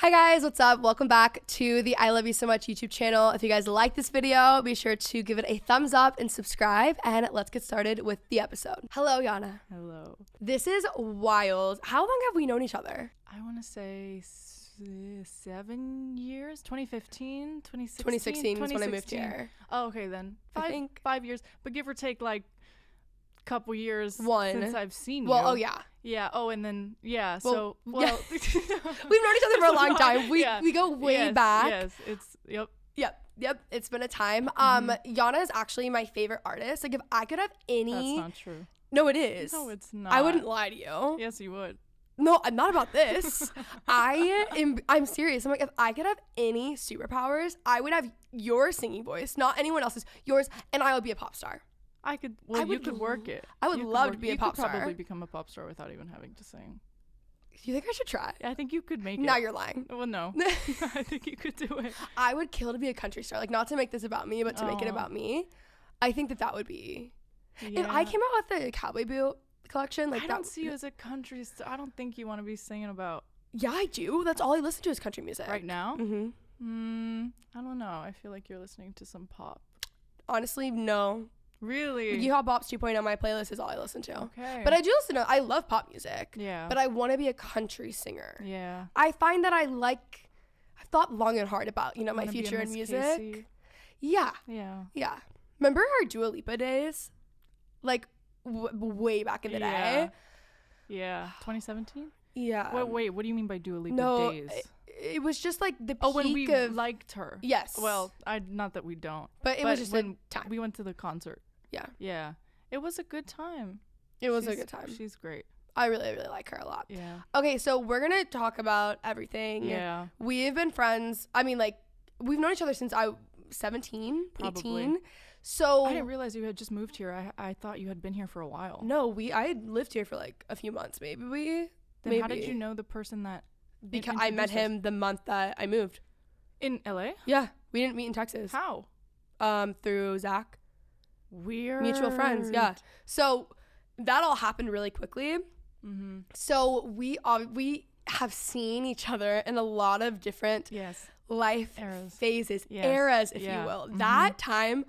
Hi guys, what's up? Welcome back to the I Love You So Much YouTube channel. If you guys like this video, be sure to give it a thumbs up and subscribe, and let's get started with the episode. Hello, Yana. Hello. This is wild. How long have we known each other? I want to say 7 years, 2015, 2016. 2016 was when I moved here. Oh, okay then. I think 5 years, but give or take like couple years since I've seen you. Well, oh yeah. Yeah. Oh, and then yeah. We've known each We've other for a long time. We go way back. Yes. It's Yep. It's been a time. Yana is actually my favorite artist. Like if I could have any. That's not true. No, it is. No, it's not. I wouldn't lie to you. Yes, you would. No, I'm not about this. I'm serious. I'm like, if I could have any superpowers, I would have your singing voice, not anyone else's, yours, and I would be a pop star. You could work it. I would love to be a pop star. You could probably become a pop star without even having to sing. You think I should try? I think you could make it. Now you're lying. Well, no. I think you could do it. I would kill to be a country star. Like, not to make this about me, but to make it about me. I think that would be. Yeah. If I came out with the cowboy boot collection, like I don't see you as a country star. I don't think you want to be singing about. Yeah, I do. That's all I listen to is country music. Right now? Mm-hmm. I don't know. I feel like you're listening to some pop. Honestly, no. Really? You Hop Bops 2.0 on my playlist is all I listen to. Okay. But I do listen to, I love pop music. Yeah. But I want to be a country singer. Yeah. I find that I've thought long and hard about, my future in music. Casey? Yeah. Yeah. Yeah. Remember our Dua Lipa days? Like, way back in the day? Yeah. 2017? Yeah. Wait, what do you mean by Dua Lipa days? It was just like the peak when we of liked her. Yes. Well, not that we don't. But it was just when a time. We went to the concert. Yeah. Yeah. It was a good time. It was a good time. She's great. I really, really like her a lot. Yeah. Okay, so we're going to talk about everything. Yeah. We've been friends. I mean, like, we've known each other since I was 17, Probably. 18. So I didn't realize you had just moved here. I thought you had been here for a while. No, I had lived here for like a few months, maybe. Then how did you know the person that? Because I met him the month that I moved. In LA? Yeah. We didn't meet in Texas. How? Through Zach. Weird. Mutual friends, yeah. So that all happened really quickly. Mm-hmm. So we have seen each other in a lot of different life phases, eras, if you will. Mm-hmm. That time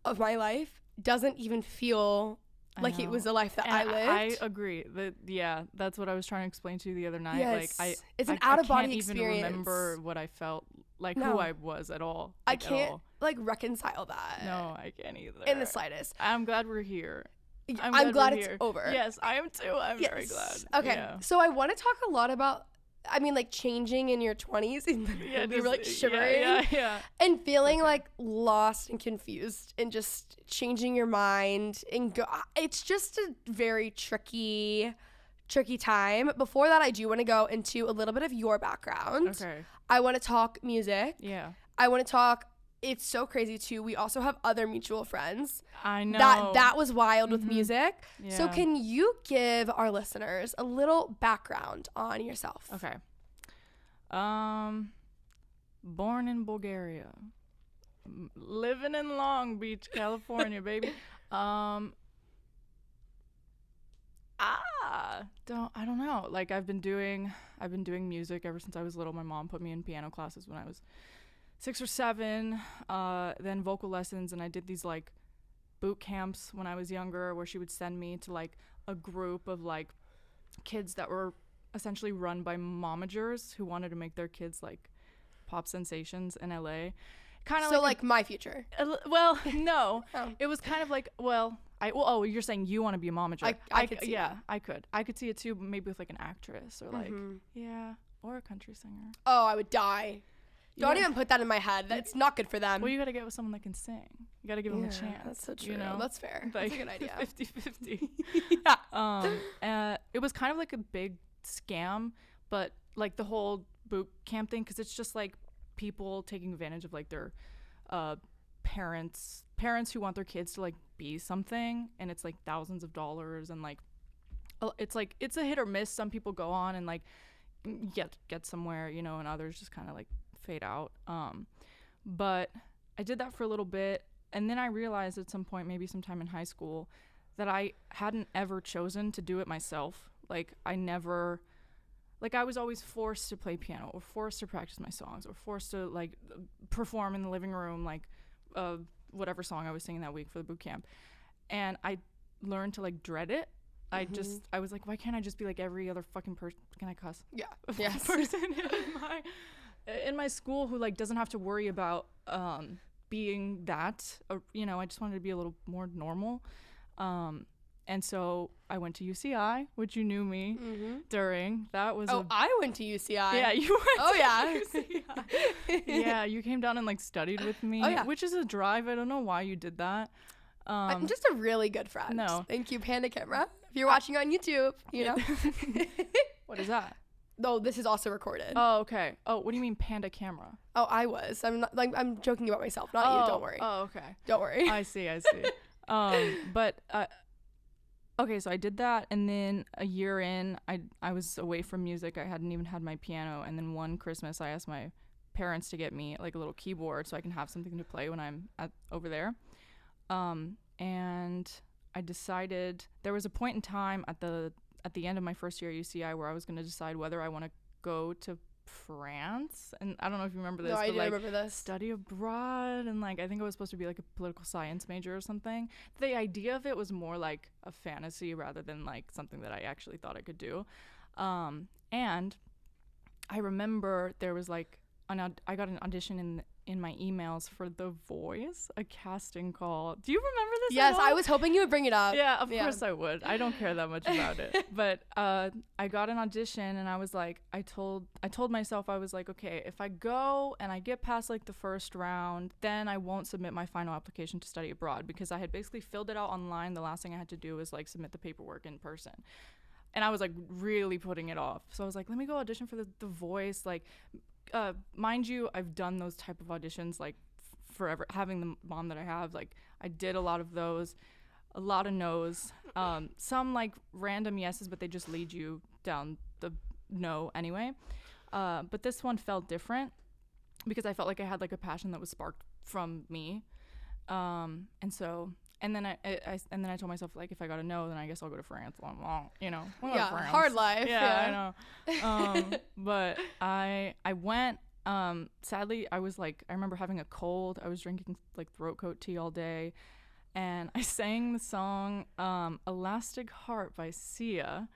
of my life doesn't even feel like it was the life that I lived. I agree. That's what I was trying to explain to you the other night. Yes. Like it's an out of body experience. I can't even remember what I felt like, who I was at all. I can't reconcile that. No, I can't either. In the slightest. I'm glad we're here. I'm glad it's over. Yes, I am too. I'm very glad. Okay. Yeah. So I want to talk a lot about, changing in your 20s. And we were like shivering. Yeah. And feeling like lost and confused and just changing your mind. It's just a very tricky time. Before that, I do want to go into a little bit of your background. Okay. I want to talk music. Yeah. I want to talk. It's so crazy too. We also have other mutual friends. I know. That was wild with music. Yeah. So can you give our listeners a little background on yourself? Okay. Born in Bulgaria. Living in Long Beach, California, baby. I don't know. Like I've been doing music ever since I was little. My mom put me in piano classes when I was 6 or 7, then vocal lessons, and I did these like boot camps when I was younger where she would send me to like a group of like kids that were essentially run by momagers who wanted to make their kids like pop sensations in LA. Kind of like my future. Well, no. Oh. It was kind of like, you're saying you want to be a momager. I could see that. I could see it too, maybe with like an actress or like or a country singer. Oh, I would die. Don't even put that in my head. That's not good for them. Well, you got to get with someone that can sing. You got to give them a chance. That's so true. You know? That's fair. Like, that's a good idea. 50-50. Yeah. It was kind of like a big scam, but like the whole boot camp thing, because it's just like people taking advantage of like their parents who want their kids to like be something, and it's like thousands of dollars, and like it's a hit or miss. Some people go on and like get somewhere, and others just kind of like fade out. But I did that for a little bit, and then I realized at some point, maybe sometime in high school, that I hadn't ever chosen to do it myself. Like like I was always forced to play piano or forced to practice my songs or forced to like perform in the living room, like whatever song I was singing that week for the boot camp. And I learned to like dread it. I was like, why can't I just be like every other fucking person? Can I cuss? Yeah. Yes. Person in my school who like doesn't have to worry about being that, you know, I just wanted to be a little more normal. And so I went to UCI, which you knew me during. That was I went to UCI. Yeah, you went to UCI. Yeah, you came down and like studied with me, which is a drive. I don't know why you did that. I'm just a really good friend. No. Thank you, Panda Camera. If you're watching on YouTube, you know. What is that? No, this is also recorded. Oh, okay. Oh, what do you mean Panda Camera? Oh, I was. I'm not like I'm joking about myself, not you. Don't worry. Oh, okay. Don't worry. I see. But okay, so I did that, and then a year in, I was away from music. I hadn't even had my piano, and then one Christmas, I asked my parents to get me like a little keyboard so I can have something to play when I'm over there. And I decided there was a point in time at the end of my first year at UCI where I was going to decide whether I want to go to France. And I don't know if you remember this. No, I do remember this. Study abroad, and like I think I was supposed to be like a political science major or something. The idea of it was more like a fantasy rather than like something that I actually thought I could do. And I remember there was like I got an audition in my emails for The Voice, a casting call. Do you remember this? Yes, I was hoping you would bring it up. Yeah, of course I would. I don't care that much about it. But I got an audition, and I was like, I told myself, I was like, okay, if I go and I get past like the first round, then I won't submit my final application to study abroad, because I had basically filled it out online. The last thing I had to do was like submit the paperwork in person. And I was like really putting it off. So I was like, let me go audition for the Voice. Like, mind you, I've done those type of auditions like forever. Having the mom that I have, like I did a lot of those, a lot of no's, some like random yeses, but they just lead you down the no anyway. But this one felt different because I felt like I had like a passion that was sparked from me. And then I told myself, like, if I got a no, then I guess I'll go to France. Well, you know, yeah, France. hard life. Yeah, I know. But I went. Sadly, I remember having a cold. I was drinking like throat coat tea all day, and I sang the song "Elastic Heart" by Sia,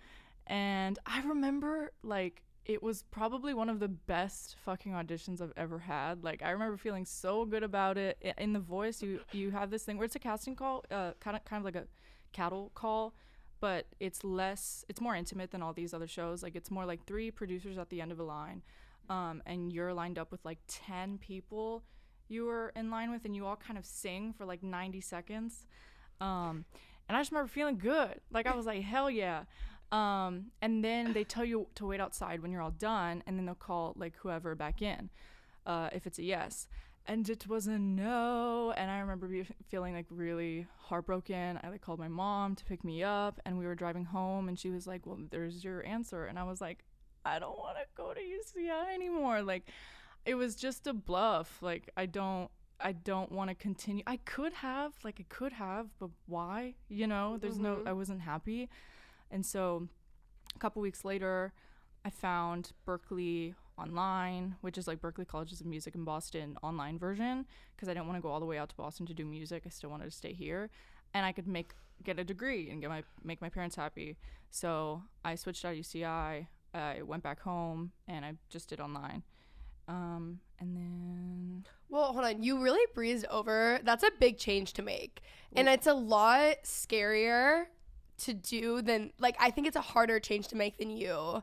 and I remember like it was probably one of the best fucking auditions I've ever had. Like, I remember feeling so good about it. In The Voice, you have this thing where it's a casting call, kind of like a cattle call, but it's more intimate than all these other shows. Like, it's more like 3 producers at the end of a line, and you're lined up with like 10 people you were in line with, and you all kind of sing for like 90 seconds. And I just remember feeling good. Like, I was like, hell yeah. And then they tell you to wait outside when you're all done, and then they'll call like whoever back in, if it's a yes. And it was a no, and I remember feeling like really heartbroken. I like called my mom to pick me up, and we were driving home, and she was like, well, there's your answer. And I was like, I don't want to go to UCI anymore. Like, it was just a bluff. Like, I don't want to continue. I could have, but why? You know, I wasn't happy. And so a couple weeks later, I found Berklee online, which is like Berklee Colleges of Music in Boston online version, because I didn't want to go all the way out to Boston to do music. I still wanted to stay here, and I could get a degree and make my parents happy. So I switched out of UCI. I went back home, and I just did online. And then... Well, hold on. You really breezed over. That's a big change to make. And it's a lot scarier to do than, like, I think it's a harder change to make than you.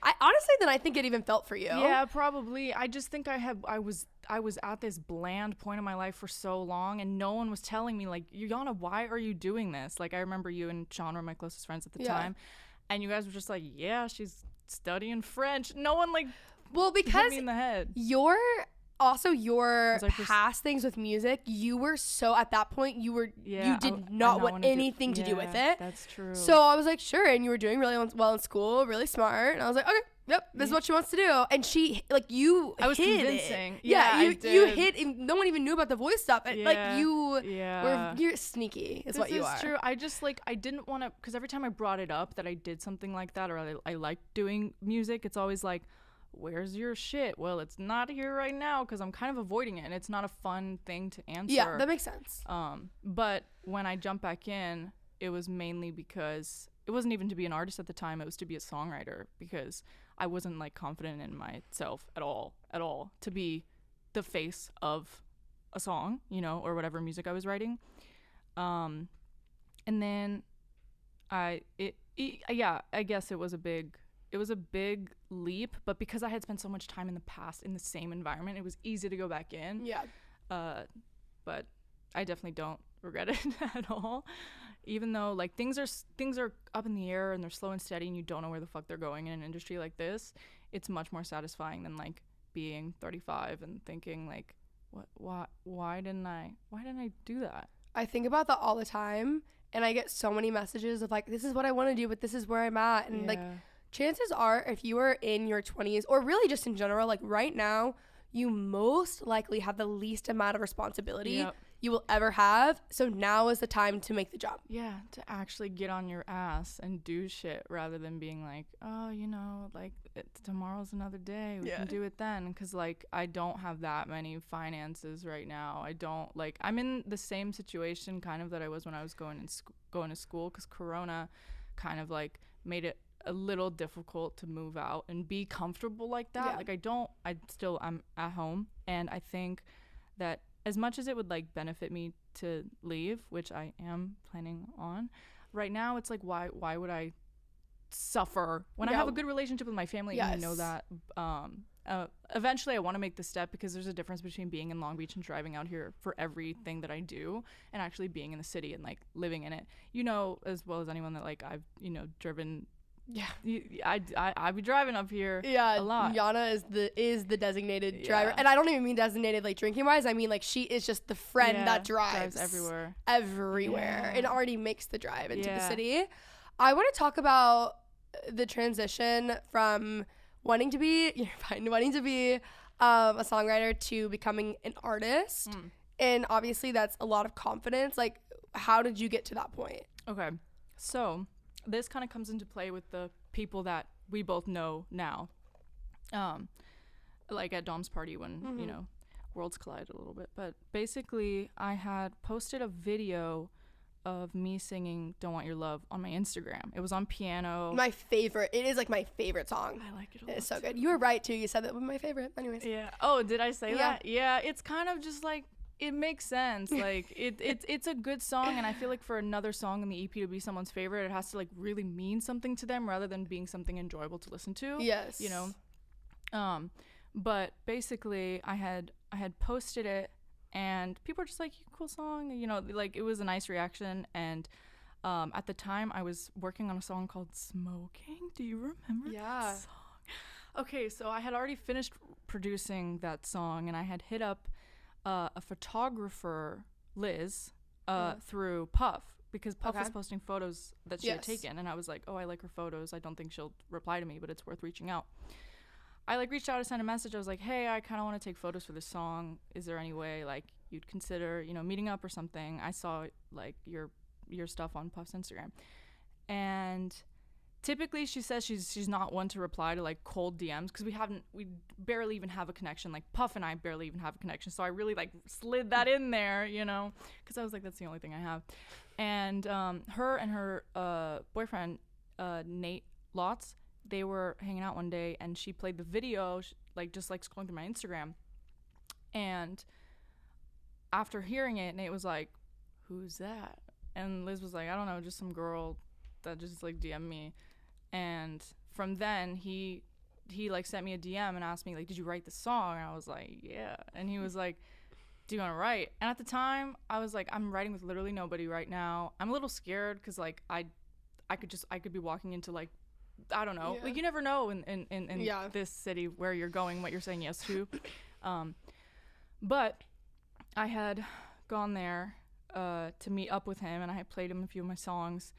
I think it even felt for you. Yeah, probably. I just think I was at this bland point in my life for so long, and no one was telling me, like, Yana, why are you doing this? Like, I remember you and Sean were my closest friends at the time, and you guys were just like, yeah, she's studying French. No one, like, because hit me in the head. Your past things with music, you were so, at that point, you did not want anything to do with it. That's true. So I was like, sure. And you were doing really well in school, really smart. And I was like, okay, yep, this is what she wants to do. And she, like, you I was hid convincing. It. Yeah, you hid, and no one even knew about the voice stuff. Yeah. Like, you're sneaky is what you are. This is true. I just, like, I didn't want to, because every time I brought it up that I did something like that, or I liked doing music, it's always like, where's your shit? Well, it's not here right now, because I'm kind of avoiding it, and it's not a fun thing to answer. Yeah, that makes sense. But when I jumped back in, it was mainly because it wasn't even to be an artist at the time. It was to be a songwriter, because I wasn't, like, confident in myself at all to be the face of a song, you know, or whatever music I was writing. And then I guess it was a big leap, but because I had spent so much time in the past in the same environment, it was easy to go back in. Yeah. But I definitely don't regret it at all. Even though, like, things are up in the air and they're slow and steady and you don't know where the fuck they're going in an industry like this, it's much more satisfying than, like, being 35 and thinking, like, why didn't I do that? I think about that all the time, and I get so many messages of, like, this is what I want to do, but this is where I'm at. And like, chances are, if you are in your 20s, or really just in general, like, right now, you most likely have the least amount of responsibility you will ever have. So now is the time to make the jump. Yeah, to actually get on your ass and do shit, rather than being like, oh, you know, like, tomorrow's another day, we can do it then. Because, like, I don't have that many finances right now. I don't, like, I'm in the same situation kind of that I was when I was going to school, because Corona kind of, like, made it a little difficult to move out and be comfortable like that. Like, I'm at home, and I think that as much as it would, like, benefit me to leave, which I am planning on, right now it's like, why would I suffer when I have a good relationship with my family? And I know that eventually I want to make the step, because there's a difference between being in Long Beach and driving out here for everything that I do, and actually being in the city and, like, living in it. You know as well as anyone that, like, I've, you know, driven. Yeah, I be driving up here a lot. Yana is the designated driver, and I don't even mean designated, like, drinking wise. I mean, like, she is just the friend that drives everywhere, and already makes the drive into the city. I want to talk about the transition from wanting to be a songwriter to becoming an artist, and obviously that's a lot of confidence. Like, how did you get to that point? Okay, so this kind of comes into play with the people that we both know now, like at Dom's party when you know, worlds collide a little bit. But basically, I had posted a video of me singing "Don't Want Your Love" on my Instagram. It was on piano. My favorite. It is, like, my favorite song. I like it a lot. It's so good. You were right too. You said that was my favorite. Anyways. Yeah. Oh, did I say that? Yeah. It's kind of just like, it makes sense. Like, it's a good song, and I feel like for another song in the EP to be someone's favorite, it has to, like, really mean something to them rather than being something enjoyable to listen to. Yes. You know. But basically, I had posted it, and people were just like, cool song, you know, like, it was a nice reaction. And at the time I was working on a song called "Smoking." Do you remember that song? Okay, so I had already finished producing that song, and I had hit up a photographer, Liz, through Puff, because Puff was posting photos that she had taken, and I was like, oh, I like her photos. I don't think she'll reply to me, but it's worth reaching out. I, like, reached out to send a message. I was like, hey, I kind of want to take photos for this song. Is there any way, like, you'd consider, you know, meeting up or something? I saw, like, your stuff on Puff's Instagram. And typically she says she's not one to reply to, like, cold DMs, because we barely even have a connection. Like, Puff and I barely even have a connection. So I really, like, slid that in there, you know, because I was like, that's the only thing I have. And her and her boyfriend, Nate Lotz, they were hanging out one day, and she played the video, like, just, like, scrolling through my Instagram. And after hearing it, Nate was like, who's that? And Liz was like, I don't know, just some girl that just, like, DM'd me. And from then, he like, sent me a DM and asked me, like, did you write the song? And I was like, yeah. And he was like, do you want to write? And at the time, I was like, I'm writing with literally nobody right now. I'm a little scared, because, like, I could be walking into, like, I don't know. Like, you never know in this city where you're going, what you're saying yes to. But I had gone there to meet up with him, and I had played him a few of my songs,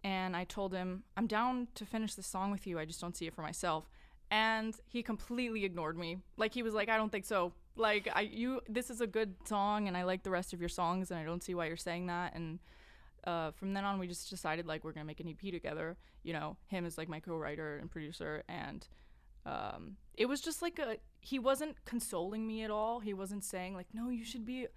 and I told him, I'm down to finish the song with you. I just don't see it for myself. And he completely ignored me. Like, he was like, I don't think so. Like, this is a good song, and I like the rest of your songs, and I don't see why you're saying that. And from then on, we just decided, like, we're gonna make an EP together. You know, him as like my co-writer and producer, and it was just like he wasn't consoling me at all. He wasn't saying like, no, you should be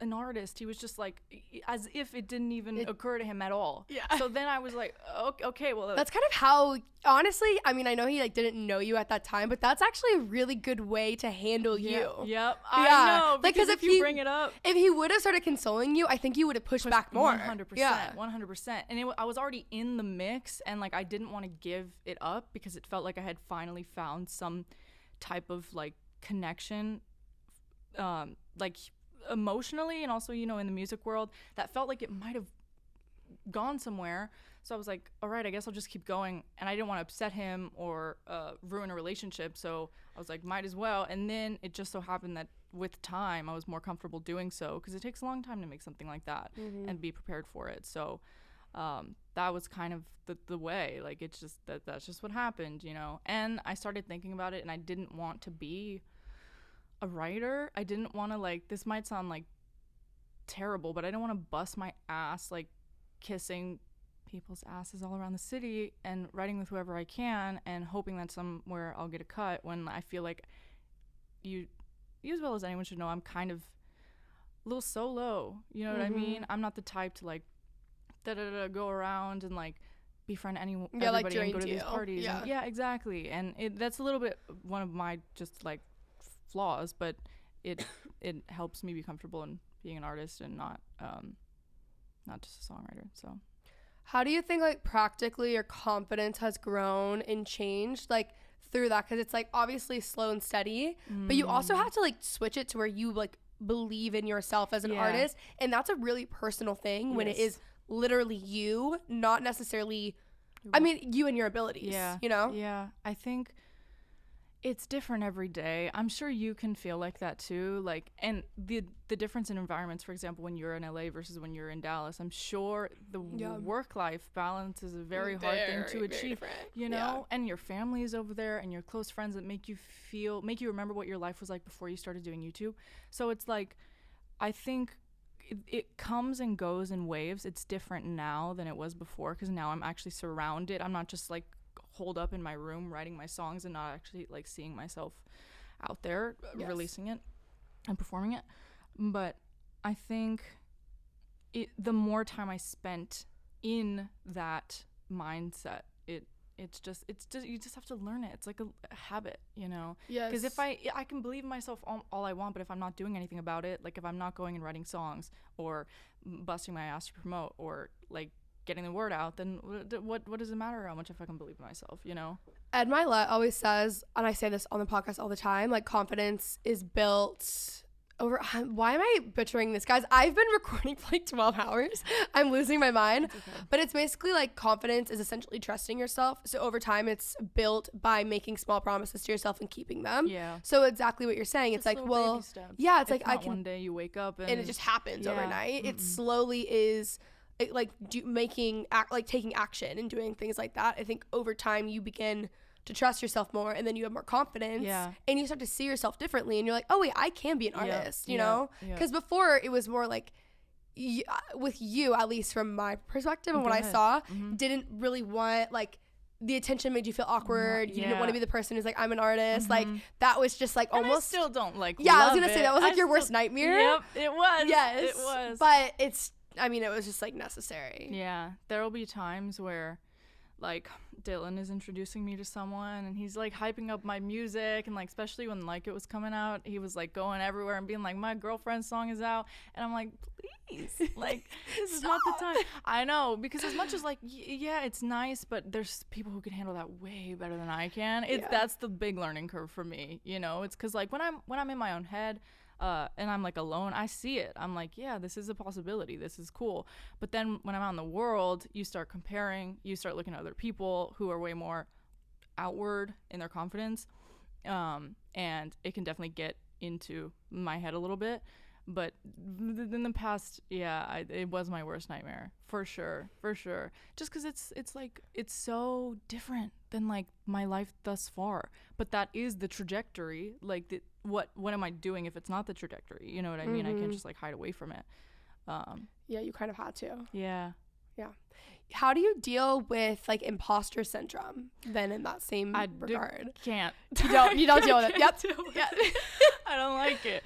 an artist. He was just like, as if it didn't even occur to him at all. Yeah. So then I was like, okay, well, that's kind of how, honestly, I mean, I know he like didn't know you at that time, but that's actually a really good way to handle you. Yep. I know, because if you bring it up, if he would have started consoling you, I think you would have pushed back more. 100%. Yeah. 100%. And I was already in the mix, and like I didn't want to give it up because it felt like I had finally found some type of like connection, like emotionally, and also, you know, in the music world that felt like it might have gone somewhere. So I was like, all right, I guess I'll just keep going. And I didn't want to upset him or ruin a relationship, so I was like, might as well. And then it just so happened that with time I was more comfortable doing so, because it takes a long time to make something like that and be prepared for it. So that was kind of the way, like, it's just that's just what happened, you know. And I started thinking about it, and I didn't want to be a writer. I didn't want to, like, this might sound like terrible, but I didn't want to bust my ass like kissing people's asses all around the city and writing with whoever I can and hoping that somewhere I'll get a cut, when I feel like you as well as anyone should know, I'm kind of a little solo, you know what I mean? I'm not the type to like go around and like befriend everybody like and go to these parties. Yeah, exactly. And that's a little bit one of my just like flaws, but it helps me be comfortable in being an artist and not just a songwriter. So how do you think like practically your confidence has grown and changed like through that? Because it's like obviously slow and steady, but you also have to like switch it to where you like believe in yourself as an artist, and that's a really personal thing when it is literally you, not necessarily you and your abilities. You know? I think it's different every day. I'm sure you can feel like that too. Like, and the difference in environments, for example, when you're in LA versus when you're in Dallas, I'm sure the work-life balance is a very hard thing to achieve, you know? And your family is over there, and your close friends that make you remember what your life was like before you started doing YouTube. So it's like, I think it comes and goes in waves. It's different now than it was before, because now I'm actually surrounded. I'm not just like holed up in my room writing my songs and not actually like seeing myself out there releasing it and performing it. But I think the more time I spent in that mindset, it's just you just have to learn it. It's like a habit, you know. Because if I can believe in myself all I want, but if I'm not doing anything about it, like if I'm not going and writing songs or busting my ass to promote or like getting the word out, then what does it matter how much I fucking believe in myself, you know? Ed Milet always says, and I say this on the podcast all the time, like confidence is built over, why am I butchering this, guys? I've been recording for like 12 hours. I'm losing my mind. Okay. But it's basically like confidence is essentially trusting yourself. So over time it's built by making small promises to yourself and keeping them. Yeah. So exactly what you're saying. It's like, well, yeah, it's like I can. One day you wake up and it just happens overnight. It slowly is. Like taking action and doing things like that. I think over time you begin to trust yourself more, and then you have more confidence, and you start to see yourself differently, and you're like, oh wait, I can be an artist, you know? Because before it was more like, with you, at least from my perspective and what I saw, didn't really want like the attention made you feel awkward. You didn't want to be the person who's like, I'm an artist. Like that was just like almost. I still don't like. Yeah, I was gonna say that was like your worst nightmare. Yep, it was. Yes, it was. But it was just like necessary. Yeah, there will be times where like Dylan is introducing me to someone and he's like hyping up my music, and like especially when like it was coming out, he was like going everywhere and being like, my girlfriend's song is out, and I'm like, please, like this is not the time. I know, because as much as like it's nice, but there's people who can handle that way better than I can. That's the big learning curve for me, you know. It's because like when I'm in my own head and I'm like alone, I see it. I'm like, yeah, this is a possibility. This is cool. But then when I'm out in the world, you start comparing, you start looking at other people who are way more outward in their confidence. And it can definitely get into my head a little bit. But in the past, yeah, it was my worst nightmare for sure. Just because it's like it's so different than like my life thus far. But that is the trajectory. Like, what am I doing if it's not the trajectory? You know what I mean? I can't just like hide away from it. Yeah, you kind of had to. Yeah. How do you deal with like imposter syndrome then in that same regard? Can't. You don't deal with it. Yep. I don't like it.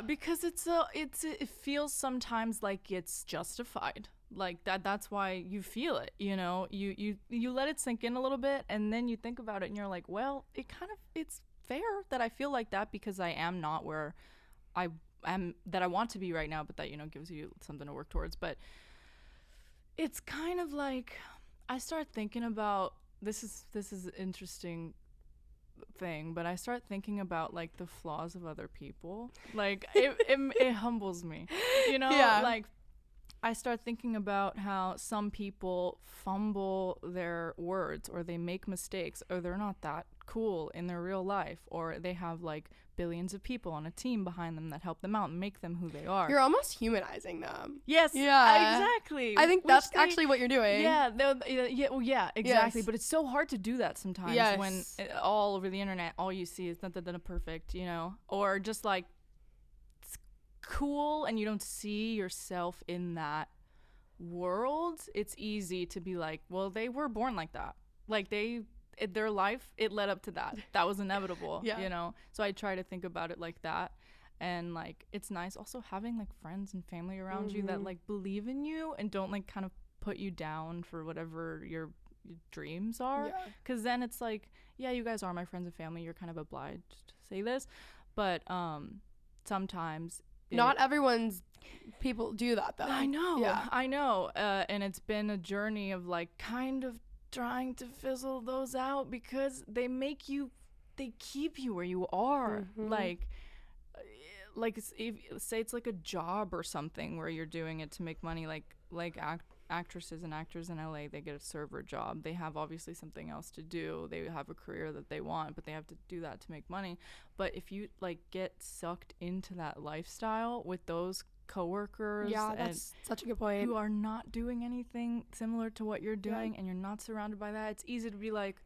Because it feels sometimes like it's justified. Like that's why you feel it, you know? You let it sink in a little bit, and then you think about it and you're like, well, it's fair that I feel like that, because I am not where I am that I want to be right now, but that, you know, gives you something to work towards. But it's kind of like I start thinking about this is an interesting thing, but I start thinking about like the flaws of other people. Like it humbles me, you know? Yeah. Like I start thinking about how some people fumble their words, or they make mistakes, or they're not that cool in their real life, or they have like billions of people on a team behind them that help them out and make them who they are. You're almost humanizing them. Yes. Yeah. Exactly. I think that's actually what you're doing. Yeah. Yeah. Exactly. Yes. But it's so hard to do that sometimes. Yes. When all over the internet, all you see is nothing than perfect, you know, or just like it's cool, and you don't see yourself in that world. It's easy to be like, well, they were born like that. Like their life, it led up to that. That was inevitable, you know? So I try to think about it like that. And like, it's nice also having like friends and family around you that like believe in you and don't like kind of put you down for whatever your dreams are. Because then it's like, yeah, you guys are my friends and family. You're kind of obliged to say this. But sometimes not everyone's people do that though. I know. Yeah. I know. And it's been a journey of like kind of trying to fizzle those out, because they keep you where you are. Like say it's like a job or something where you're doing it to make money, like actresses and actors in LA, they get a server job. They have obviously something else to do. They have a career that they want, but they have to do that to make money. But if you like get sucked into that lifestyle with those coworkers, that's such a good point, who are not doing anything similar to what you're doing, and you're not surrounded by that, it's easy to be like,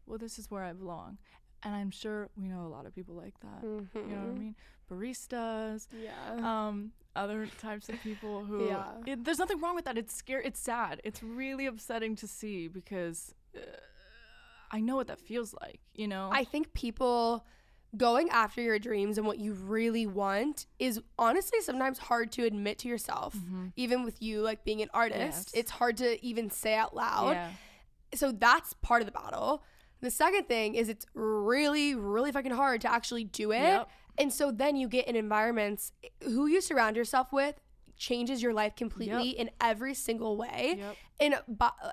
well, this is where I belong. And I'm sure we know a lot of people like that. You know what I mean? Baristas, other types of people who there's nothing wrong with that. It's scary, it's sad, it's really upsetting to see, because I know what that feels like, you know? I think people going after your dreams and what you really want is honestly sometimes hard to admit to yourself. Even with you like being an artist, it's hard to even say out loud. So that's part of the battle. The second thing is it's really, really fucking hard to actually do it. And so then you get in environments, who you surround yourself with changes your life completely in every single way. And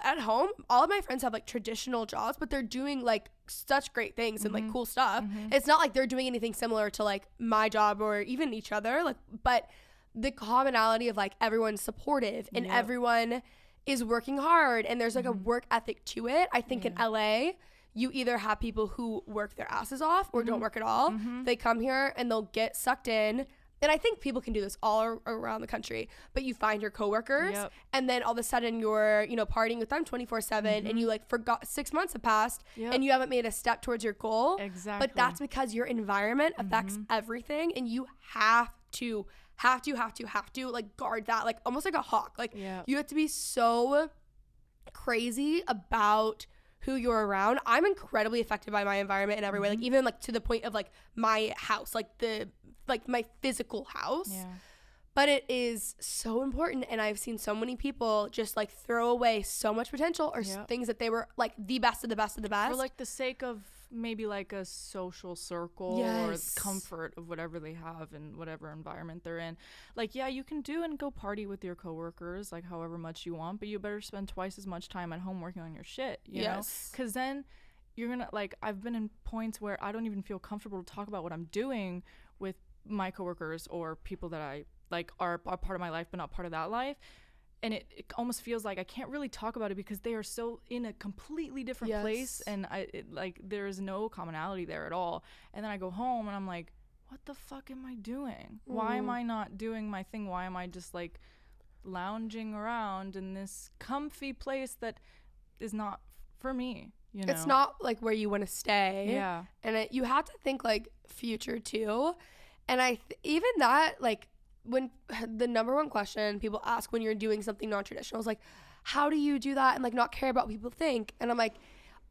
at home, all of my friends have like traditional jobs, but they're doing like such great things and like cool stuff. It's not like they're doing anything similar to like my job or even each other. Like, but the commonality of like everyone's supportive and everyone is working hard, and there's like a work ethic to it. I think in LA, you either have people who work their asses off or don't work at all. They come here and they'll get sucked in. And I think people can do this all around the country, but you find your coworkers and then all of a sudden you're, you know, partying with them 24/7 and you like forgot 6 months have passed and you haven't made a step towards your goal. Exactly. But that's because your environment affects everything, and you have to like guard that, like almost like a hawk. Like you have to be so crazy about who you're around. I'm incredibly affected by my environment in every way, like even like to the point of like my house, like my physical house. But it is so important, and I've seen so many people just like throw away so much potential or things that they were like the best of the best of the best for like the sake of maybe like a social circle or comfort of whatever they have in whatever environment they're in. Like, yeah, you can do and go party with your coworkers like however much you want, but you better spend twice as much time at home working on your shit, you know? Because then you're gonna like, I've been in points where I don't even feel comfortable to talk about what I'm doing with my coworkers or people that I like are part of my life but not part of that life. And it almost feels like I can't really talk about it because they are so in a completely different place, and like there is no commonality there at all. And then I go home and I'm like, what the fuck am I doing? Why am I not doing my thing? Why am I just like lounging around in this comfy place that is not for me? You know? It's not like where you want to stay. Yeah. And you have to think like future too. And even that, like, when the number one question people ask when you're doing something non-traditional is like, how do you do that and like not care about what people think? And I'm like,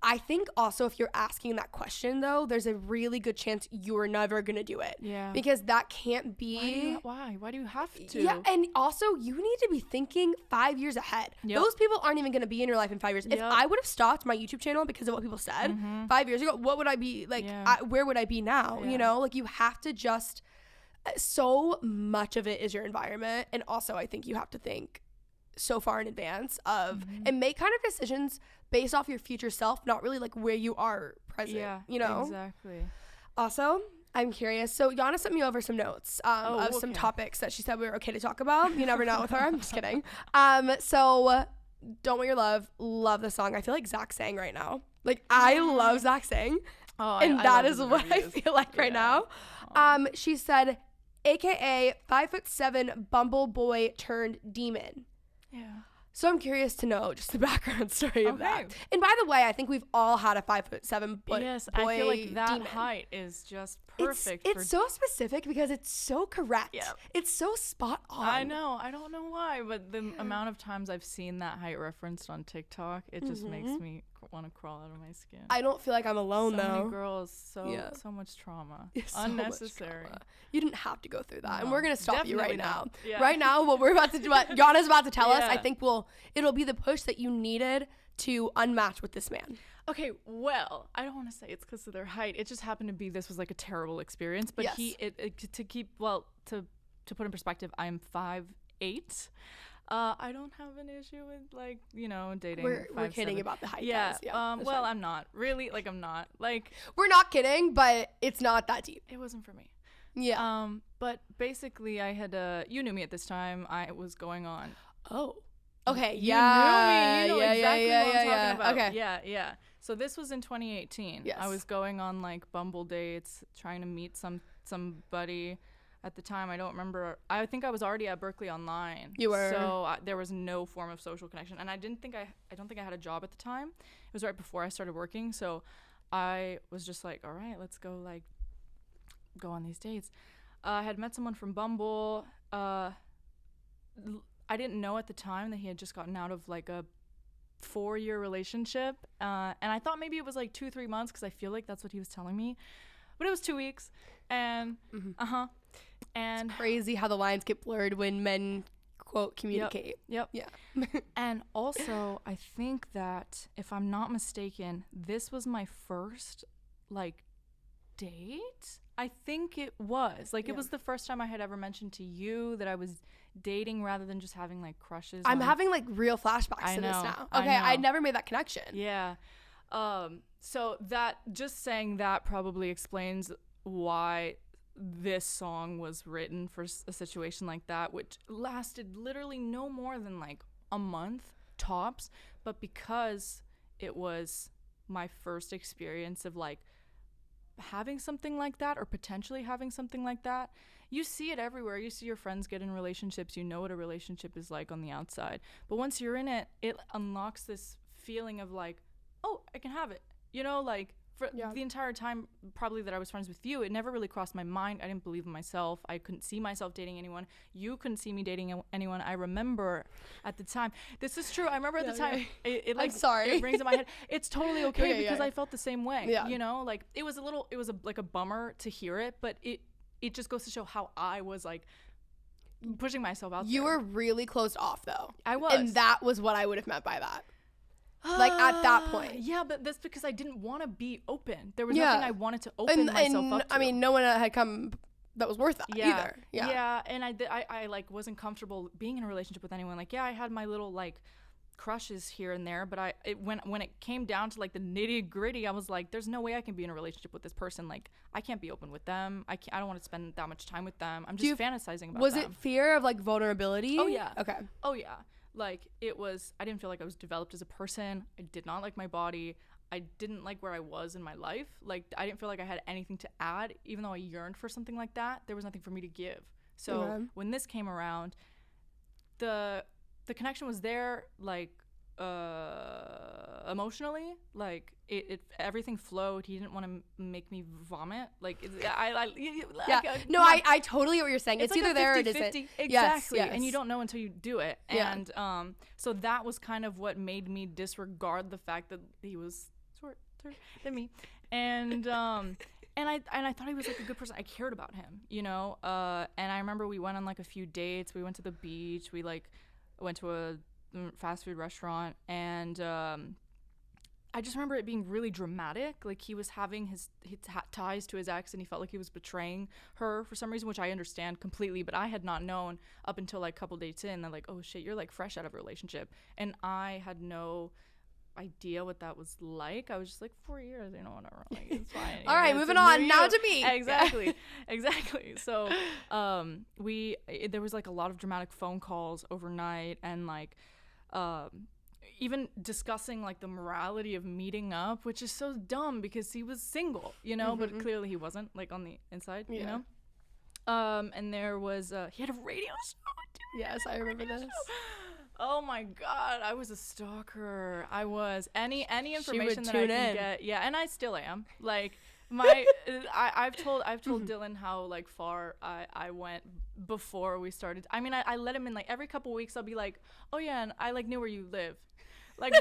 I think also if you're asking that question though, there's a really good chance you're never gonna do it. Yeah. Because that can't be. Why do you have to? Yeah, and also you need to be thinking 5 years ahead. Yep. Those people aren't even gonna be in your life in 5 years. If I would have stopped my YouTube channel because of what people said 5 years ago, what would I be like? Where would I be now? You know, like you have to just. So much of it is your environment, and also I think you have to think so far in advance of and make kind of decisions based off your future self, not really like where you are present. Yeah, you know, exactly. Also, I'm curious. So Yana sent me over some notes of some topics that she said we were okay to talk about. You never know with her. I'm just kidding. So Don't Want Your Love the song. I feel like Zach sang right now. Like I love Zach sang. And that is what I feel like right now. She said, AKA 5'7" bumble boy turned demon. Yeah. So I'm curious to know just the background story of that. And by the way, I think we've all had a 5'7" boy. Yes, I feel like that demon. Height is just perfect. It's so specific because it's so correct. Yeah. It's so spot on. I know. I don't know why, but the amount of times I've seen that height referenced on TikTok, it just makes me want to crawl out of my skin. I don't feel like I'm alone though. So many girls, so much trauma. So unnecessary. Much trauma. You didn't have to go through that. No, and we're going to stop you right now. Yeah. Right now, what Yana's about to tell us, I think it'll be the push that you needed to unmatch with this man. Okay, well, I don't want to say it's because of their height. It just happened to be this was like a terrible experience. But to put in perspective, I'm 5'8". I don't have an issue with like, you know, dating. We're kidding about the height. Yeah. Guys. Yeah. Well, I'm not really like I'm not like. We're not kidding, but it's not that deep. It wasn't for me. Yeah. But basically, I had you knew me at this time. I was going on. Oh. Okay. You knew me. You know exactly what I'm talking about. Okay. Yeah. So this was in 2018. Yes. I was going on like Bumble dates, trying to meet somebody. At the time, I don't remember. I think I was already at Berkeley Online. You were. So there was no form of social connection, and I don't think I had a job at the time. It was right before I started working, so I was just like, all right, let's go on these dates. I had met someone from Bumble. I didn't know at the time that he had just gotten out of like a 4-year relationship, and I thought maybe it was like 2-3 months because I feel like that's what he was telling me, but it was 2 weeks, and And it's crazy how the lines get blurred when men quote communicate. Yep. Yeah. And also, I think that if I'm not mistaken, this was my first like date. I think it was it was the first time I had ever mentioned to you that I was dating rather than just having like crushes. I'm having like real flashbacks to this now. Okay, I never made that connection. Yeah. So that just saying that probably explains why this song was written for a situation like that, which lasted literally no more than like a month tops, but because it was my first experience of like having something like that or potentially having something like that. You see it everywhere. You see your friends get in relationships. You know what a relationship is like on the outside, but once you're in it, it unlocks this feeling of like, oh, I can have it, you know, like for the entire time probably that I was friends with you, it never really crossed my mind. I didn't believe in myself. I couldn't see myself dating anyone. You couldn't see me dating anyone. I remember at the time. This is true. I remember at the time. It like, I'm sorry. It rings in my head. It's totally okay because I felt the same way. Yeah. You know, like it was a bummer to hear it, but it just goes to show how I was like pushing myself out there. You were really closed off though. I was. And that was what I would have meant by that. Like at that point. Yeah, but that's because I didn't want to be open. There was nothing I wanted to open myself up to. I mean, no one had come that was worth that either. Yeah, and I like wasn't comfortable being in a relationship with anyone. Like, I had my little like crushes here and there, but when it came down to like the nitty gritty, I was like, there's no way I can be in a relationship with this person. Like, I can't be open with them. I don't want to spend that much time with them. I'm just fantasizing about them. Was it fear of like vulnerability? Oh yeah. Okay. Oh yeah. Like it was, I didn't feel like I was developed as a person. I did not like my body. I didn't like where I was in my life. Like, I didn't feel like I had anything to add. Even though I yearned for something like that, there was nothing for me to give. So when this came around, the connection was there, like, emotionally, like it everything flowed. He didn't want to make me vomit. Like, I totally get what you're saying. It's like either there or it isn't. Exactly. Yes. And you don't know until you do it. And so that was kind of what made me disregard the fact that he was shorter than me. And and I thought he was like a good person. I cared about him, you know. And I remember we went on like a few dates. We went to the beach. We like went to a fast food restaurant, and I just remember it being really dramatic. Like, he was having his ties to his ex, and he felt like he was betraying her for some reason, which I understand completely, but I had not known up until like a couple dates in that, like, oh shit, you're like fresh out of a relationship, and I had no idea what that was like. I was just like, 4 years, you know, whatever, like, it's fine. All right, moving on now to me. Exactly. So there was like a lot of dramatic phone calls overnight, and like even discussing like the morality of meeting up, which is so dumb because he was single, you know, but clearly he wasn't, like, on the inside, you know. And there was he had a radio show. Yes, I remember this. Oh my god, I was a stalker. I was any information that I can get. Yeah, and I still am. Like, I've told Dylan how like far I went before we started. I mean, I let him in like every couple weeks. I'll be like, oh yeah, and I like knew where you live, like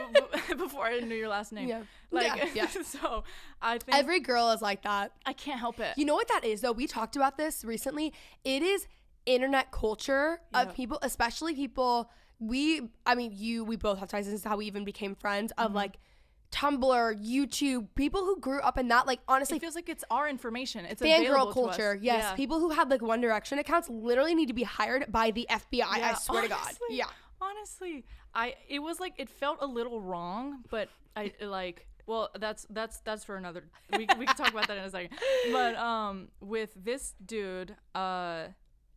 before I knew your last name. Yeah. Like, yeah. So I think every girl is like that. I can't help it. You know what that is though? We talked about this recently. It is internet culture of people, especially people. We both have ties. This is how we even became friends. Of like Tumblr, YouTube, people who grew up in that. Like, honestly, it feels like it's our information. It's fangirl culture. Yes, people who had like One Direction accounts literally need to be hired by the FBI. I swear to God. Yeah. Honestly, it was like, it felt a little wrong, but I like. Well, that's for another. We can talk about that in a second. But with this dude,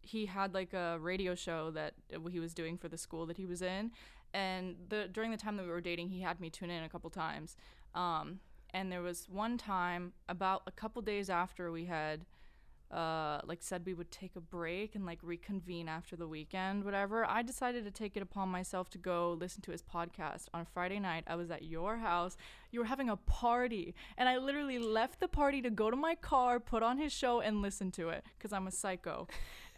he had like a radio show that he was doing for the school that he was in, and during the time that we were dating, he had me tune in a couple times, and there was one time about a couple days after we had like said we would take a break and like reconvene after the weekend, whatever, I decided to take it upon myself to go listen to his podcast. On Friday night, I was at your house. You were having a party, and I literally left the party to go to my car, put on his show, and listen to it because I'm a psycho.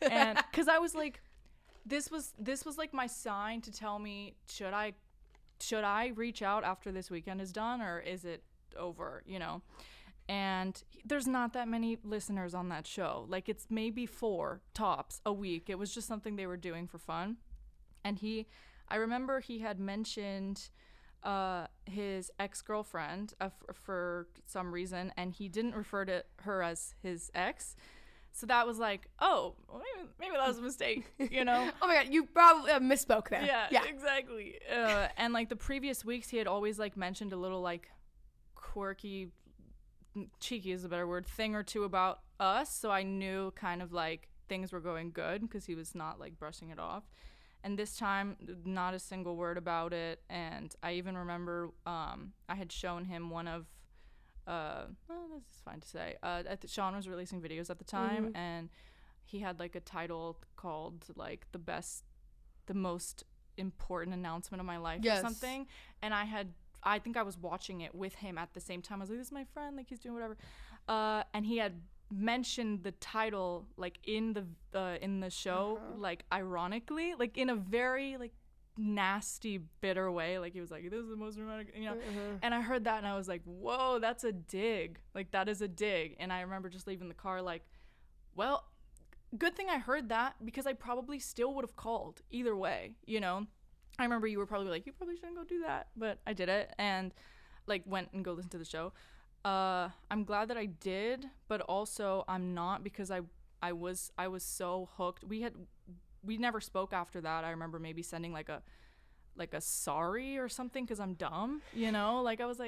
And because I was like, this was like my sign to tell me, should I reach out after this weekend is done, or is it over, you know? And there's not that many listeners on that show. Like, it's maybe 4 tops a week. It was just something they were doing for fun. And I remember he had mentioned his ex-girlfriend for some reason, and he didn't refer to her as his ex. So that was like, oh, well, maybe that was a mistake, you know? Oh my God, you probably misspoke there. Yeah, exactly. And like the previous weeks, he had always like mentioned a little like quirky, cheeky is a better word, thing or two about us. So I knew kind of like things were going good because he was not like brushing it off. And this time, not a single word about it. And I even remember I had shown him one of, this is fine to say. Sean was releasing videos at the time, and he had like a title called like the most important announcement of my life or something. And I think I was watching it with him at the same time. I was like, this is my friend, like he's doing whatever. And he had mentioned the title like in the show, like ironically, like in a very like nasty, bitter way. Like he was like, this is the most romantic, you know. And I heard that and I was like, whoa, that's a dig. Like that is a dig. And I remember just leaving the car like, well, good thing I heard that, because I probably still would have called either way, you know. I remember you were probably like, you probably shouldn't go do that, but I did it and like went and go listen to the show. I'm glad that I did, but also I'm not, because I was so hooked. We never spoke after that. I remember maybe sending like a sorry or something because I'm dumb, you know. Like I was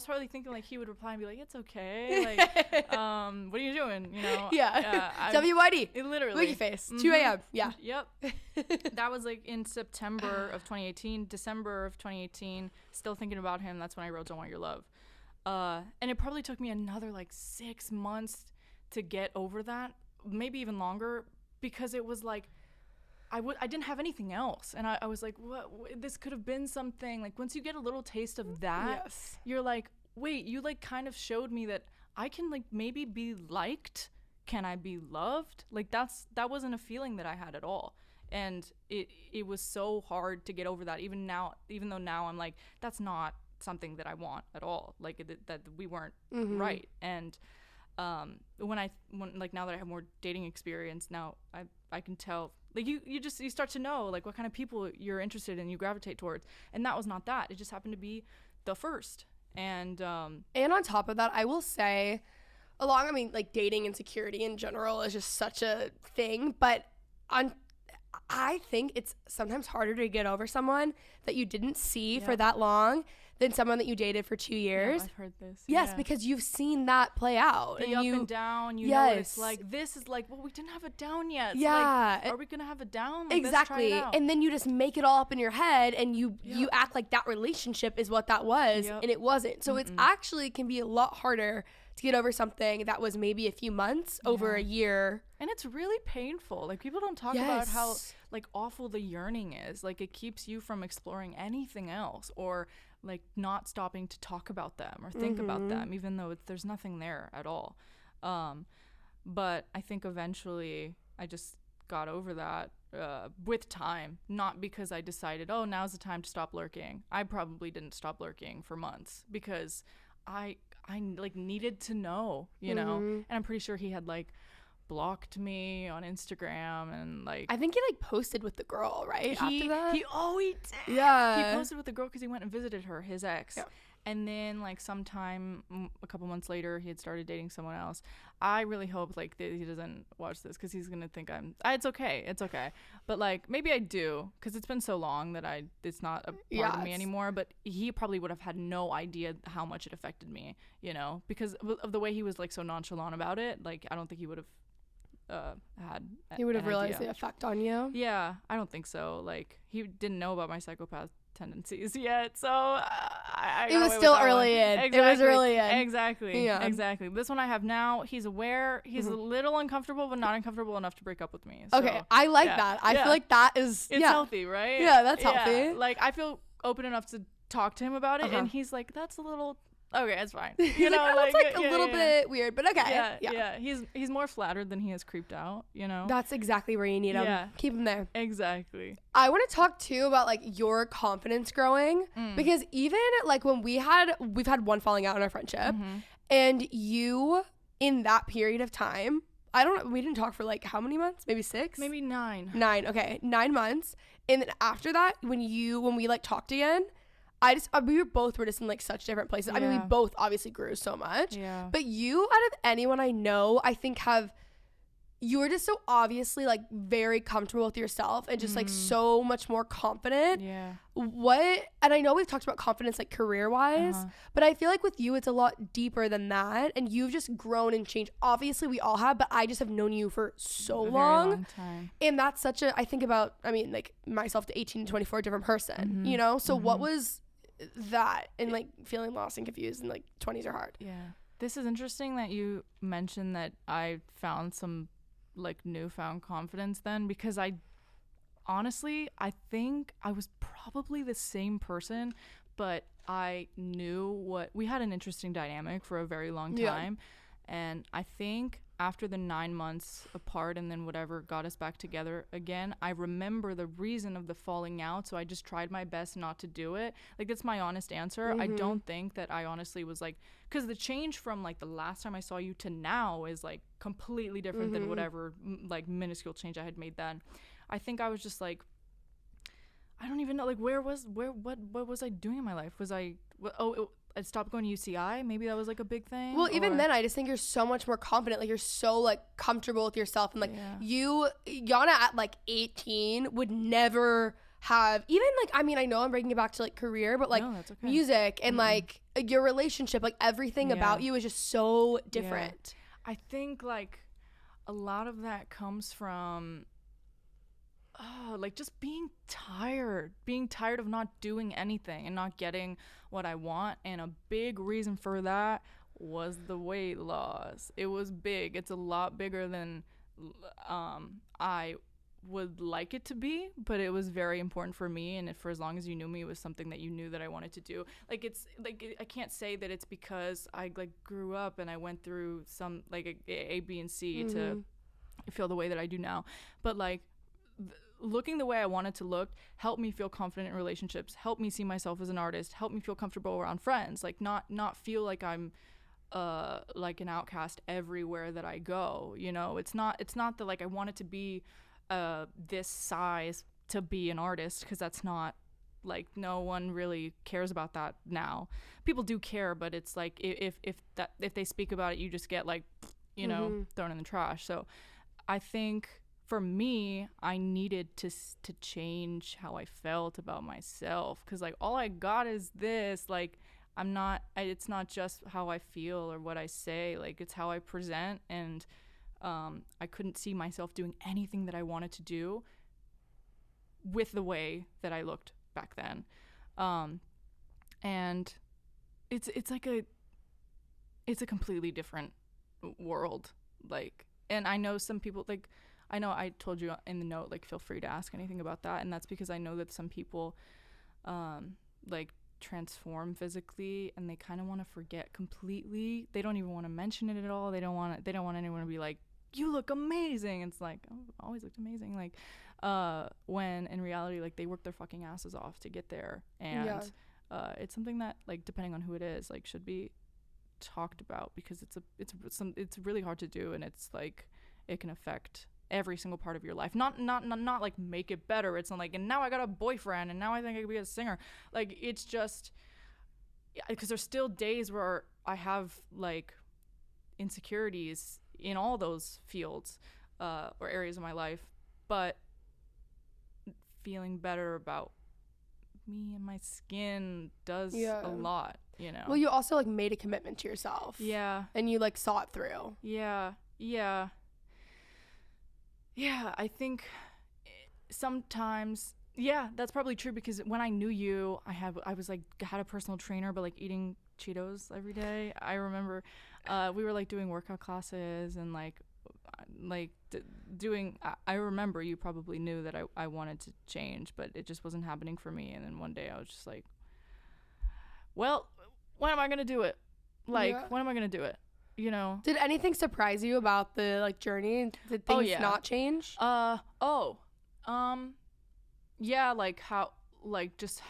probably thinking like he would reply and be like, it's okay, like what are you doing, you know. WYD, literally Wiggy face. 2 a.m. Yep. That was like in September of 2018. December of 2018, still thinking about him. That's when I wrote Don't Want Your Love. And it probably took me another like 6 months to get over that, maybe even longer, because it was like I didn't have anything else, and I was like, what this could have been something. Like once you get a little taste of that, yes. You're like, wait, you like kind of showed me that I can like maybe be liked. Can I be loved? Like that wasn't a feeling that I had at all, and it was so hard to get over that. Even though now I'm like, that's not something that I want at all. Like that we weren't right. And when like now that I have more dating experience, now I can tell, like you start to know like what kind of people you're interested in, you gravitate towards, and that was not that. It just happened to be the first. And on top of that, I will say, like dating insecurity in general is just such a thing, but I think it's sometimes harder to get over someone that you didn't see for that long than someone that you dated for 2 years. Yeah, I've heard this. Yes, because you've seen that play out. The up and down, you know what it's like. This is like, well, we didn't have a down yet. So like, are we going to have a down? Like, exactly. Let's try it out. And then you just make it all up in your head, and you act like that relationship is what that was, and it wasn't. So it's actually can be a lot harder to get over something that was maybe a few months over a year. And it's really painful. Like people don't talk about how like awful the yearning is. Like it keeps you from exploring anything else, or like not stopping to talk about them or think about them, even though there's nothing there at all. But I think eventually I just got over that with time, not because I decided, oh, now's the time to stop lurking. I probably didn't stop lurking for months because I like needed to know, you know. And I'm pretty sure he had like blocked me on Instagram, and like I think he like posted with the girl after that. He did. Yeah, he posted with the girl because he went and visited her, his ex. And then like sometime a couple months later, he had started dating someone else. I really hope like that he doesn't watch this, because he's gonna think it's okay, but like maybe I do, because it's been so long that it's not a part of me anymore. But he probably would have had no idea how much it affected me, you know, because of the way he was like so nonchalant about it. Like I don't think he would have he would have realized the effect on you. Yeah, I don't think so. Like he didn't know about my psychopath tendencies yet, so it was still early in. Exactly. It was early in. Exactly. This one I have now, he's aware. He's a little uncomfortable, but not uncomfortable enough to break up with me. So, okay, I like that. I feel like that is it's healthy, right? Yeah, that's healthy. Like I feel open enough to talk to him about it, and he's like, that's a little okay, it's fine. You know, like a little bit weird, but okay. Yeah. He's more flattered than he is creeped out, you know? That's exactly where you need him. Yeah. Keep him there. Exactly. I want to talk too about like your confidence growing, because even like when we've had one falling out in our friendship, and you in that period of time, I don't know, we didn't talk for like how many months? Maybe 6? Maybe 9. 9. Okay. 9 months. And then after that, when we like talked again, we were just in like such different places. I mean, we both obviously grew so much. Yeah. But you, out of anyone I know, I think you were just so obviously like very comfortable with yourself and just like so much more confident. Yeah. And I know we've talked about confidence like career wise, but I feel like with you, it's a lot deeper than that. And you've just grown and changed. Obviously we all have, but I just have known you for so long time. And that's I think about, I mean, like myself to 18 to 24, different person, you know? So what was that, and like feeling lost and confused, and like 20s are hard. Yeah, this is interesting that you mentioned that I found some like newfound confidence then, because I think I was probably the same person, but I knew we had an interesting dynamic for a very long time. And I think after the 9 months apart and then whatever got us back together again, I remember the reason of the falling out. So I just tried my best not to do it. Like, that's my honest answer. I don't think that I honestly was like, because the change from like the last time I saw you to now is like completely different than whatever like minuscule change I had made then. I think I was just like, I don't even know, like what was I doing in my life? I stopped going to UCI. Maybe that was like a big thing. Well, even then, I just think you're so much more confident. Like, you're so like comfortable with yourself, and like Yana at like 18 would never have, even like, I mean, I know I'm bringing it back to like career, but like music and like your relationship, like everything about you is just so different. I think like a lot of that comes from like just being tired of not doing anything and not getting what I want. And a big reason for that was the weight loss. It was big. It's a lot bigger than I would like it to be, but it was very important for me. And for as long as you knew me, it was something that you knew that I wanted to do. Like, it's like, I can't say that it's because I like grew up and I went through some like A, B, and C to feel the way that I do now. But like, looking the way I wanted to look helped me feel confident in relationships, helped me see myself as an artist, helped me feel comfortable around friends, like not feel like I'm like an outcast everywhere that I go. You know, it's not that like I wanted to be this size to be an artist, because that's not, like, no one really cares about that now. People do care, but it's like if they speak about it, you just get like, you know, thrown in the trash. So I think for me, I needed to change how I felt about myself, because like all I got is this, like it's not just how I feel or what I say, like it's how I present. And I couldn't see myself doing anything that I wanted to do with the way that I looked back then. And it's like it's a completely different world. Like, and I know some people, like, I know I told you in the note, like, feel free to ask anything about that. And that's because I know that some people, like, transform physically and they kind of want to forget completely. They don't even want to mention it at all. They don't want anyone to be like, you look amazing. It's like, oh, I've always looked amazing. Like, when in reality, like, they work their fucking asses off to get there. And it's something that, like, depending on who it is, like, should be talked about, because it's really hard to do, and it's like it can affect every single part of your life. Not like make it better. It's not like, and now I got a boyfriend and now I think I could be a singer. Like, it's just, because there's still days where I have like insecurities in all those fields or areas of my life, but feeling better about me and my skin does a lot, you know. Well, you also like made a commitment to yourself. Yeah. And you like saw it through. Yeah. I think sometimes, that's probably true, because when I knew you, I was like, had a personal trainer, but like eating Cheetos every day. I remember we were like doing workout classes and like doing, I remember you probably knew that I wanted to change, but it just wasn't happening for me. And then one day I was just like, well, when am I going to do it? Like, when am I going to do it? You know, did anything surprise you about the like journey? Did things not change? Like how, like just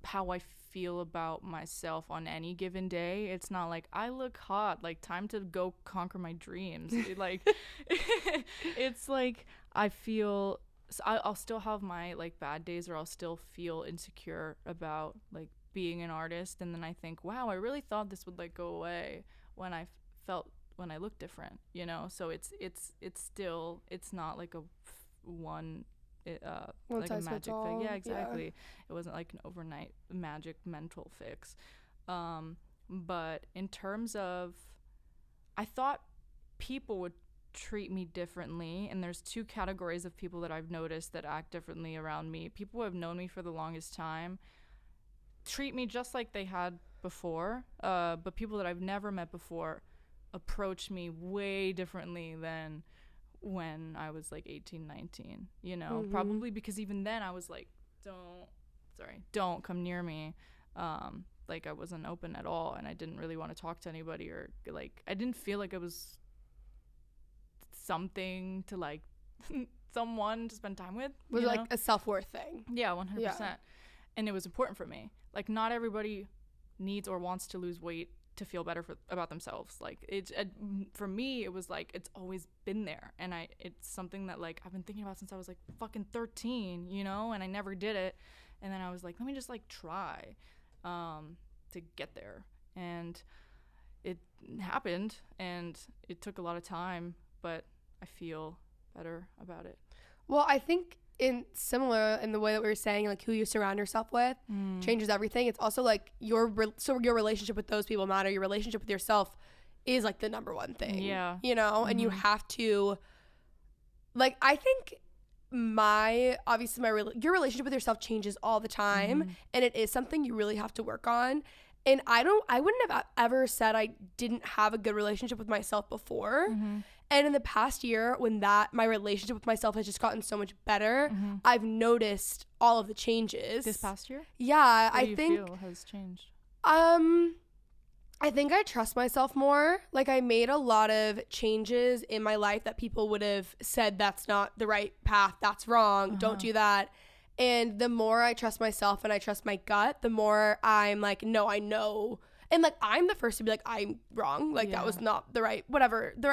how I feel about myself on any given day. It's not like I look hot, like time to go conquer my dreams. It's like I feel, I'll still have my like bad days, or I'll still feel insecure about like being an artist, and then I think, wow, I really thought this would like go away when I look different, you know. So it's still, it's not like a like a magic thing. Yeah, exactly. It wasn't like an overnight magic mental fix. But in terms of, I thought people would treat me differently, and there's two categories of people that I've noticed that act differently around me. People who have known me for the longest time treat me just like they had before, but people that I've never met before approach me way differently than when I was like 18, 19, you know. Probably because even then I was like, don't come near me. Like, I wasn't open at all, and I didn't really want to talk to anybody, or like I didn't feel like it was something to like someone to spend time with. Was it like a self-worth thing? Yeah, 100%. And it was important for me. Like, not everybody needs or wants to lose weight to feel better about themselves. Like, for me, it was like, it's always been there, and it's something that like I've been thinking about since I was like fucking 13, you know, and I never did it. And then I was like, let me just like try to get there, and it happened, and it took a lot of time, but I feel better about it. Well, I think in the way that we were saying, like, who you surround yourself with changes everything. It's also like your relationship with those people matter. Your relationship with yourself is like the number one thing. Yeah. You know, and you have to, like, I think your relationship with yourself changes all the time, and it is something you really have to work on. And I wouldn't have ever said I didn't have a good relationship with myself before. And in the past year, when my relationship with myself has just gotten so much better, I've noticed all of the changes. This past year? Yeah, what do you feel has changed? I think I trust myself more. Like, I made a lot of changes in my life that people would have said, that's not the right path, that's wrong, don't do that. And the more I trust myself and I trust my gut, the more I'm like, no, I know. And like, I'm the first to be like, I'm wrong. Like, that was not the right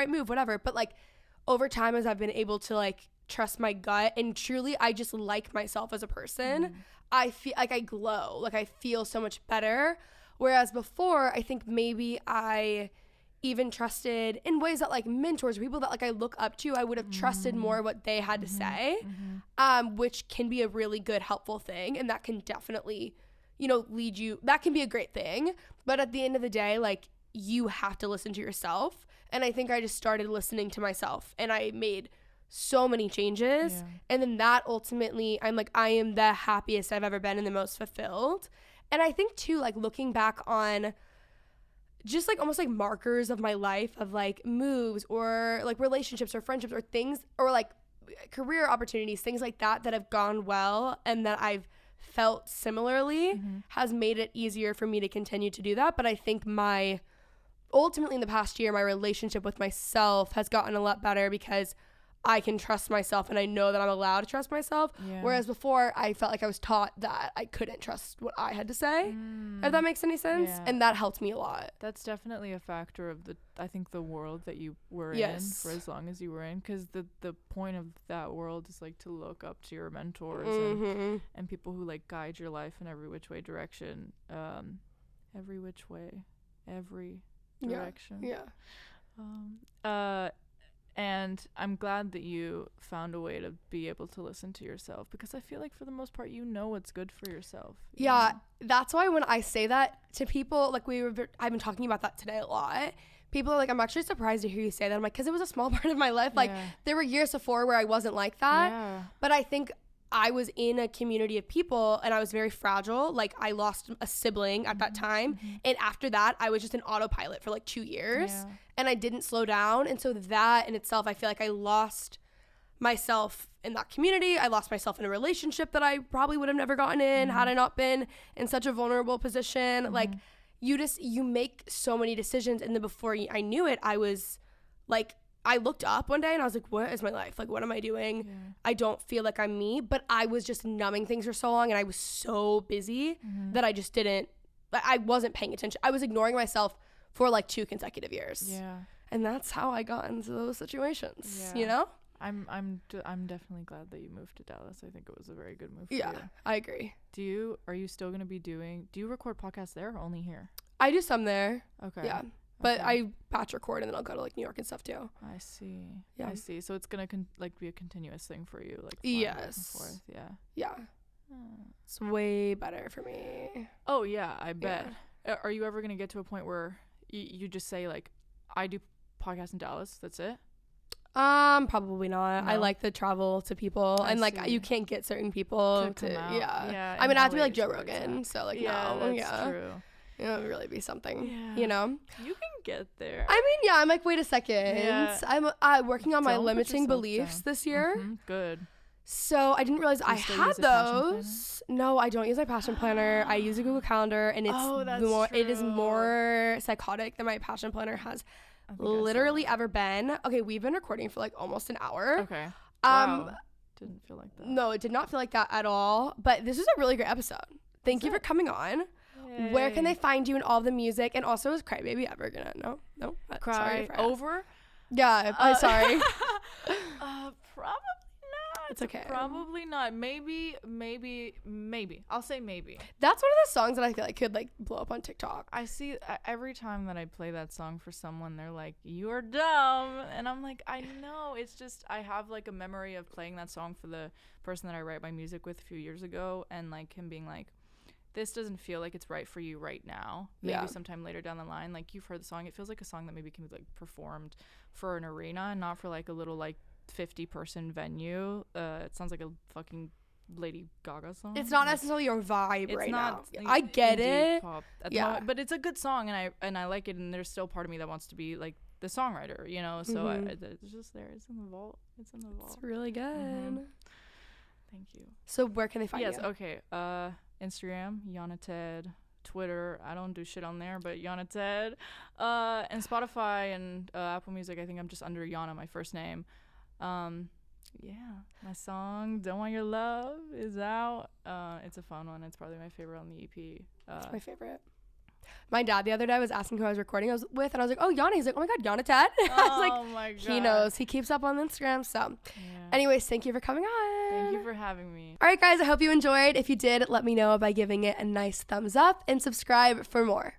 move, whatever. But like, over time, as I've been able to like trust my gut, and truly, I just like myself as a person, I feel like I glow. Like, I feel so much better. Whereas before, I think maybe I even trusted in ways that like mentors, people that like I look up to, I would have trusted more what they had to say, which can be a really good, helpful thing. And that can definitely, lead you, that can be a great thing. But at the end of the day, like, you have to listen to yourself. And I think I just started listening to myself, and I made so many changes. Yeah. And then that ultimately, I'm like, I am the happiest I've ever been and the most fulfilled. And I think too, like, looking back on just like almost like markers of my life of like moves or like relationships or friendships or things or like career opportunities, things like that have gone well and that I've felt similarly has made it easier for me to continue to do that. But I think ultimately in the past year, my relationship with myself has gotten a lot better because I can trust myself and I know that I'm allowed to trust myself. Yeah. Whereas before I felt like I was taught that I couldn't trust what I had to say, if that makes any sense. Yeah. And that helped me a lot. That's definitely a factor of I think the world that you were in for as long as you were in. Because the point of that world is like to look up to your mentors and people who like guide your life in every which way direction. Every direction. Yeah. And I'm glad that you found a way to be able to listen to yourself, because I feel like for the most part, you know what's good for yourself. Yeah, that's why when I say that to people, like I've been talking about that today a lot. People are like, I'm actually surprised to hear you say that. I'm like, because it was a small part of my life. Like, there were years before where I wasn't like that. Yeah. But I think I was in a community of people and I was very fragile. Like, I lost a sibling at that time. And after that, I was just an autopilot for like 2 years and I didn't slow down. And so that in itself, I feel like I lost myself in that community. I lost myself in a relationship that I probably would have never gotten in had I not been in such a vulnerable position. Like, you make so many decisions. And then before I knew it, I was like, I looked up one day and I was like, what is my life? Like, what am I doing? Yeah. I don't feel like I'm me. But I was just numbing things for so long and I was so busy that I wasn't paying attention. I was ignoring myself for like 2 consecutive years. Yeah. And that's how I got into those situations, you know? I'm definitely glad that you moved to Dallas. I think it was a very good move for you. I agree. Are you still going to be do you record podcasts there or only here? I do some there. Okay. Yeah. But okay. I batch record and then I'll go to like New York and stuff too. I see. Yeah. I see. So it's gonna be a continuous thing for you, like back and forth. Yeah. Yeah. It's way better for me. Oh yeah, I bet. Yeah. Are you ever gonna get to a point where you just say like, I do podcasts in Dallas, that's it? Probably not. No? I like the travel to people and like you can't get certain people to yeah. I mean, I have to be like Joe Rogan, so like that's true. It would really be something, you know? You can get there. I mean, yeah, I'm like, wait a second. Yeah. I'm working on my limiting beliefs this year. Good. So I didn't realize I had those. No, I don't use my passion planner. I use a Google Calendar, and it is more psychotic than my passion planner has literally ever been. Okay, we've been recording for like almost an hour. Okay. Wow. Didn't feel like that. No, it did not feel like that at all. But this is a really great episode. Thank you for coming on. Yay. Where can they find you and all the music? And also, is Crybaby ever gonna no cry over? Yeah, I'm sorry. Probably not. It's okay. Probably not. Maybe. I'll say maybe. That's one of the songs that I feel like could like blow up on TikTok. I see every time that I play that song for someone, they're like, "You're dumb," and I'm like, I know. It's just I have like a memory of playing that song for the person that I write my music with a few years ago, and like him being like, this doesn't feel like it's right for you right now. Maybe sometime later down the line, like you've heard the song, it feels like a song that maybe can be like performed for an arena and not for like a little like 50-person venue. It sounds like a fucking Lady Gaga song. It's not necessarily your vibe right now. Like, I get it. Pop at the moment, but it's a good song, and I like it, and there's still part of me that wants to be like the songwriter, you know. So it's just there. It's in the vault. It's really good. Thank you. So where can they find you? Yes. Okay. Instagram, Yana Ted. Twitter, I don't do shit on there, but Yana Ted. And Spotify and Apple Music, I think I'm just under Yana, my first name. My song "Don't Want Your Love" is out. It's a fun one. It's probably my favorite on the EP. It's my favorite. My dad the other day was asking who I was recording with, and I was like, "Oh, Yana." He's like, "Oh my God, Yana Ted." I was like, my God. He knows. He keeps up on Instagram. So, anyways, thank you for coming on. Thank you for having me. All right, guys. I hope you enjoyed. If you did, let me know by giving it a nice thumbs up and subscribe for more.